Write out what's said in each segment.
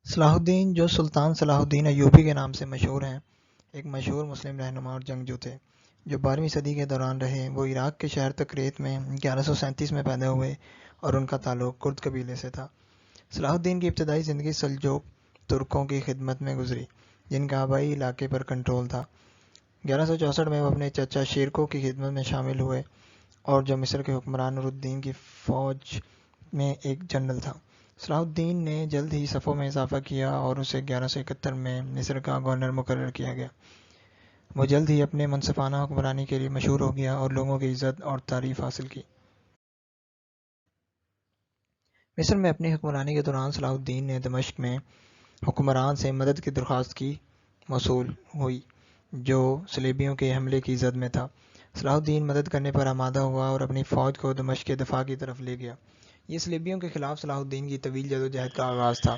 صلاح الدین جو سلطان صلاح الدین ایوبی کے نام سے مشہور ہیں، ایک مشہور مسلم رہنما اور جنگجو تھے جو 12ویں صدی کے دوران رہے۔ وہ عراق کے شہر تکریت میں 1137 میں پیدا ہوئے اور ان کا تعلق کرد قبیلے سے تھا۔ صلاح الدین کی ابتدائی زندگی سلجوق ترکوں کی خدمت میں گزری جن کا آبائی علاقے پر کنٹرول تھا۔ 1164 میں وہ اپنے چچا شیرکو کی خدمت میں شامل ہوئے اور جو مصر کے حکمران نور الدین کی فوج میں ایک جنرل تھا۔ صلاح الدین نے جلد ہی صفوں میں اضافہ کیا اور اسے 1171 میں مصر کا گورنر مقرر کیا گیا۔ وہ جلد ہی اپنے منصفانہ حکمرانی کے لیے مشہور ہو گیا اور لوگوں کی عزت اور تعریف حاصل کی۔ مصر میں اپنی حکمرانی کے دوران صلاح الدین نے دمشق میں حکمران سے مدد کی درخواست کی موصول ہوئی جو صلیبیوں کے حملے کی زد میں تھا۔ صلاح الدین مدد کرنے پر آمادہ ہوا اور اپنی فوج کو دمشق کے دفاع کی طرف لے گیا۔ یہ صلیبیوں کے خلاف صلاح الدین کی طویل جدوجہد کا آغاز تھا۔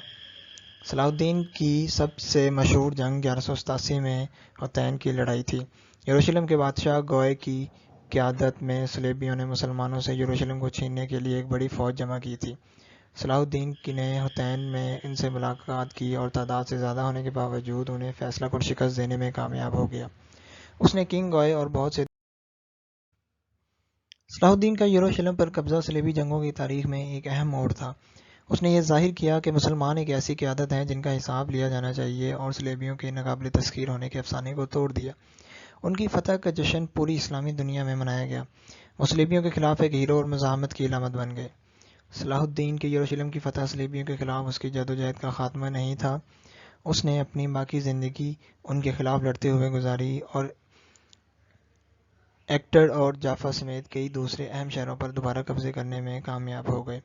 صلاح الدین کی سب سے مشہور جنگ 1187 میں حطین کی لڑائی تھی۔ یروشلم کے بادشاہ گوئے کی قیادت میں صلیبیوں نے مسلمانوں سے یروشلم کو چھیننے کے لیے ایک بڑی فوج جمع کی تھی۔ صلاح الدین نے حطین میں ان سے ملاقات کی اور تعداد سے زیادہ ہونے کے باوجود انہیں فیصلہ کن شکست دینے میں کامیاب ہو گیا۔ اس نے کنگ گوئے اور بہت سے صلاح الدین کا یروشلم پر قبضہ صلیبی جنگوں کی تاریخ میں ایک اہم موڑ تھا۔ اس نے یہ ظاہر کیا کہ مسلمان ایک ایسی قیادت ہیں جن کا حساب لیا جانا چاہیے اور صلیبیوں کے ناقابل تسخیر ہونے کے افسانے کو توڑ دیا۔ ان کی فتح کا جشن پوری اسلامی دنیا میں منایا گیا۔ وہ صلیبیوں کے خلاف ایک ہیرو اور مزاحمت کی علامت بن گئے۔ صلاح الدین کے یروشلم کی فتح صلیبیوں کے خلاف اس کی جدوجہد کا خاتمہ نہیں تھا۔ اس نے اپنی باقی زندگی ان کے خلاف لڑتے ہوئے گزاری اور ایکٹر اور جافا سمیت کئی دوسرے اہم شہروں پر دوبارہ قبضے کرنے میں کامیاب ہو گئے۔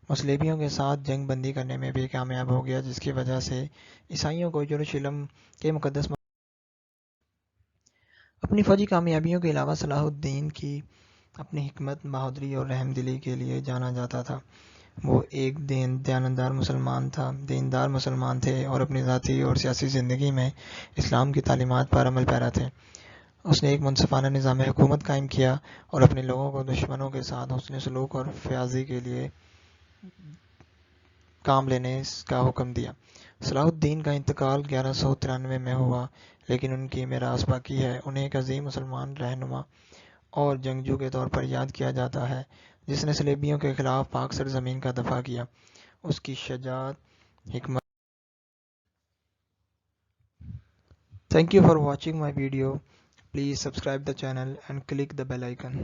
وہ صلیبیوں کے ساتھ جنگ بندی کرنے میں بھی کامیاب ہو گیا جس کی وجہ سے عیسائیوں کو یروشلم کے مقدس اپنی فوجی کامیابیوں کے علاوہ صلاح الدین کی اپنی حکمت، بہادری اور رحم دلی کے لیے جانا جاتا تھا۔ وہ ایک دیانتدار مسلمان تھے اور اپنی ذاتی اور سیاسی زندگی میں اسلام کی تعلیمات پر عمل پیرا تھے۔ اس نے ایک منصفانہ نظام حکومت قائم کیا اور اپنے لوگوں کو دشمنوں کے ساتھ حسن سلوک اور فیاضی کے لیے کام لینے کا حکم دیا۔ صلاح الدین کا انتقال 1193 میں ہوا لیکن ان کی میراث باقی ہے۔ انہیں ایک عظیم مسلمان رہنما اور جنگجو کے طور پر یاد کیا جاتا ہے جس نے صلیبیوں کے خلاف پاک سرزمین کا دفاع کیا۔ اس کی شجاعت، حکمت۔ Thank you for watching my video. Please subscribe the channel and click the bell icon.